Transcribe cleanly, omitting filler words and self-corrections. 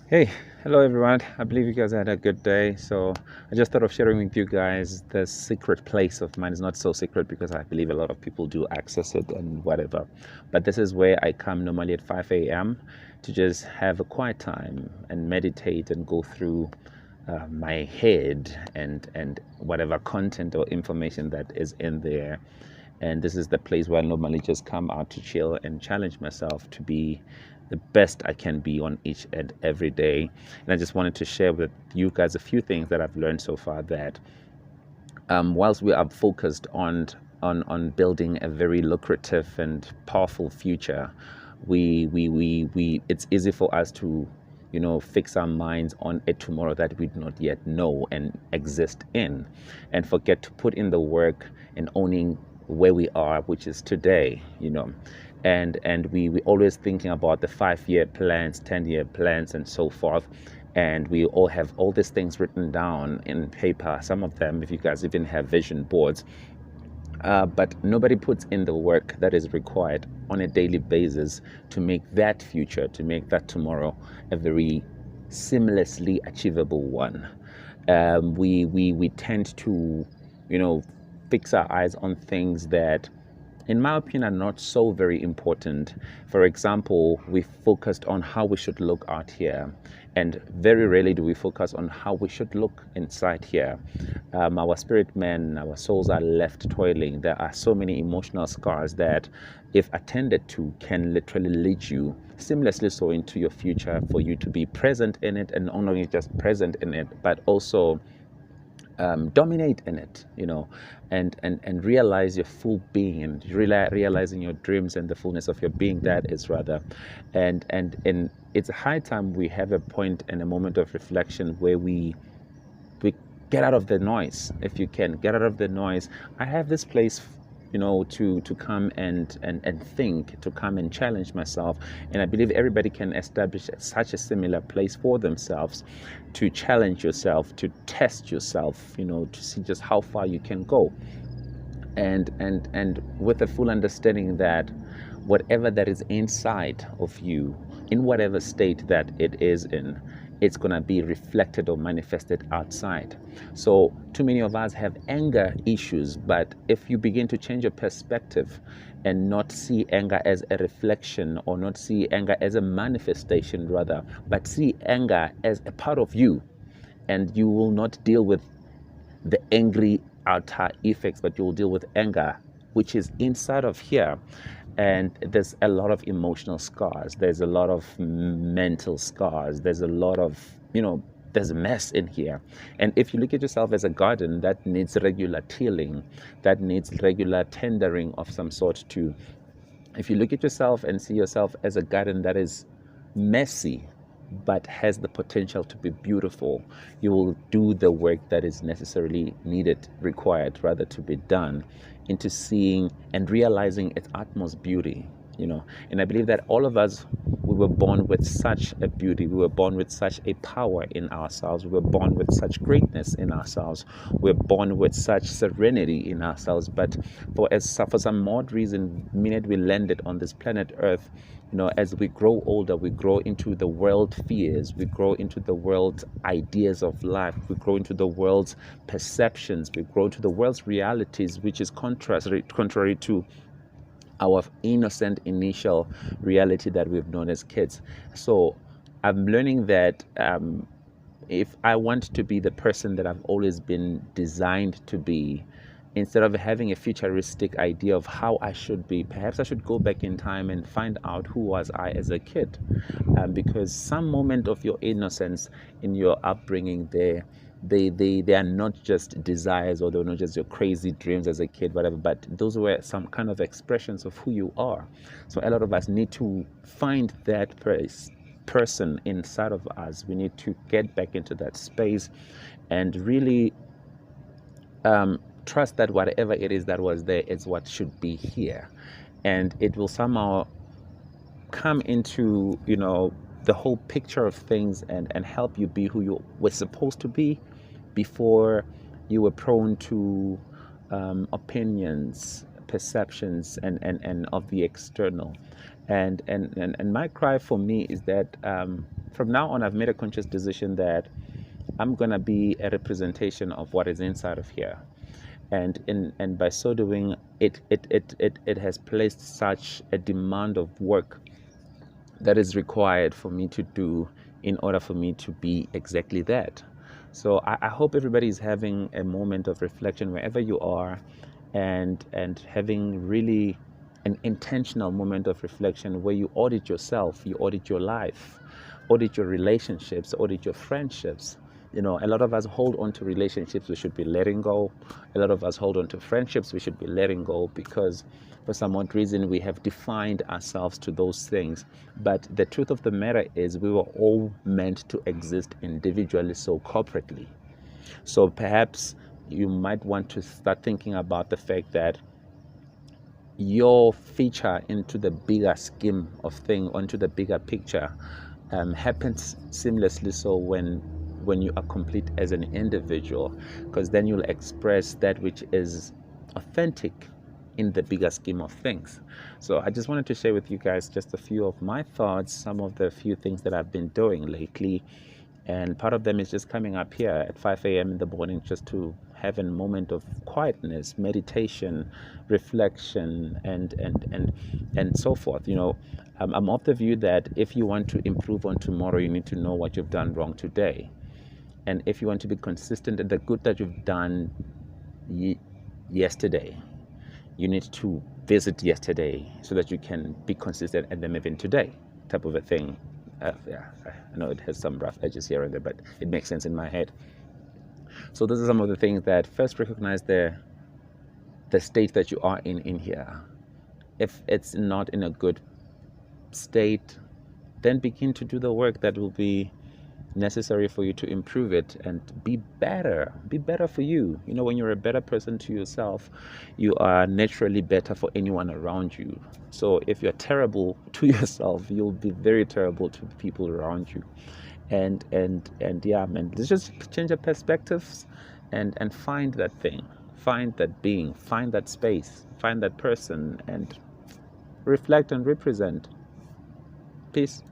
Hey, hello everyone. I believe you guys had a good day. So I just thought of sharing with you guys the secret place of mine. It's not so secret because I believe a lot of people do access it and whatever. But this is where I come normally at 5 a.m. to just have a quiet time and meditate and go through my head and whatever content or information that is in there. And this is the place where I normally just come out to chill and challenge myself to be the best I can be on each and every day. And I just wanted to share with you guys a few things that I've learned so far that whilst we are focused on building a very lucrative and powerful future, we it's easy for us to fix our minds on a tomorrow that we do not yet know and exist in, and forget to put in the work in owning where we are, which is today. And we always thinking about the 5 year plans, 10 year plans, and so forth. And we all have all these things written down in paper. Some of them, if you guys even have vision boards, but nobody puts in the work that is required on a daily basis to make that future, to make that tomorrow a very seamlessly achievable one. We tend to, fix our eyes on things that, in my opinion, are not so very important. For example, we focused on how we should look out here, and very rarely do we focus on how we should look inside here. Our spirit men, our souls are left toiling. There are so many emotional scars that, if attended to, can literally lead you seamlessly so into your future, for you to be present in it, and not only just present in it, but also dominate in it, and realize your full being, and realizing your dreams and the fullness of your being, that is rather. And it's a high time we have a point and a moment of reflection where we get out of the noise. If you can get out of the noise, I have this place, to come and think, to come and challenge myself. And I believe everybody can establish such a similar place for themselves, to challenge yourself, to test yourself, to see just how far you can go. And with a full understanding that whatever that is inside of you, in whatever state that it is in, it's going to be reflected or manifested outside. So too many of us have anger issues, but if you begin to change your perspective and not see anger as a reflection, or not see anger as a manifestation rather, but see anger as a part of you, and you will not deal with the angry outer effects, but you'll deal with anger, which is inside of here. And there's a lot of emotional scars. There's a lot of mental scars. There's a lot of, there's a mess in here. And if you look at yourself as a garden that needs regular tilling, that needs regular tendering of some sort too. If you look at yourself and see yourself as a garden that is messy, but has the potential to be beautiful, you will do the work that is necessarily needed, required rather, to be done, into seeing and realizing its utmost beauty. And I believe that all of us, we were born with such a beauty. We were born with such a power in ourselves. We were born with such greatness in ourselves. We're born with such serenity in ourselves. But for some odd reason, the minute we landed on this planet Earth, as we grow older, we grow into the world fears, we grow into the world's ideas of life, we grow into the world's perceptions, we grow into the world's realities, which is contrary to our innocent initial reality that we've known as kids. So I'm learning that if I want to be the person that I've always been designed to be, instead of having a futuristic idea of how I should be, perhaps I should go back in time and find out who was I as a kid. Because some moment of your innocence in your upbringing there, they are not just desires, or they're not just your crazy dreams as a kid, whatever, but those were some kind of expressions of who you are. So a lot of us need to find that person inside of us. We need to get back into that space and really trust that whatever it is that was there is what should be here. And it will somehow come into, the whole picture of things, and help you be who you were supposed to be before you were prone to opinions, perceptions, and of the external. And my cry for me is that from now on, I've made a conscious decision that I'm gonna be a representation of what is inside of here, and by so doing, it has placed such a demand of work that is required for me to do in order for me to be exactly that. So I hope everybody is having a moment of reflection wherever you are, and having really an intentional moment of reflection where you audit yourself, you audit your life, audit your relationships, audit your friendships. You know, a lot of us hold on to relationships we should be letting go. A lot of us hold on to friendships we should be letting go because for some odd reason we have defined ourselves to those things. But the truth of the matter is we were all meant to exist individually, so corporately. So perhaps you might want to start thinking about the fact that your feature into the bigger scheme of thing, onto the bigger picture, happens seamlessly so when you are complete as an individual, because then you'll express that which is authentic in the bigger scheme of things. So I just wanted to share with you guys just a few of my thoughts, some of the few things that I've been doing lately. And part of them is just coming up here at 5 a.m. in the morning just to have a moment of quietness, meditation, reflection, and so forth. You know, I'm of the view that if you want to improve on tomorrow, you need to know what you've done wrong today. And if you want to be consistent in the good that you've done yesterday, you need to visit yesterday so that you can be consistent and then even today, type of a thing. Yeah, I know it has some rough edges here and there, but it makes sense in my head. So those are some of the things that first recognize the state that you are in here. If it's not in a good state, then begin to do the work that will be necessary for you to improve it and be better for you. You know, when you're a better person to yourself, you are naturally better for anyone around you. So if you're terrible to yourself, you'll be very terrible to the people around you. And yeah, man, let's just change your perspectives and find that thing, find that being, find that space, find that person, and reflect and represent. Peace.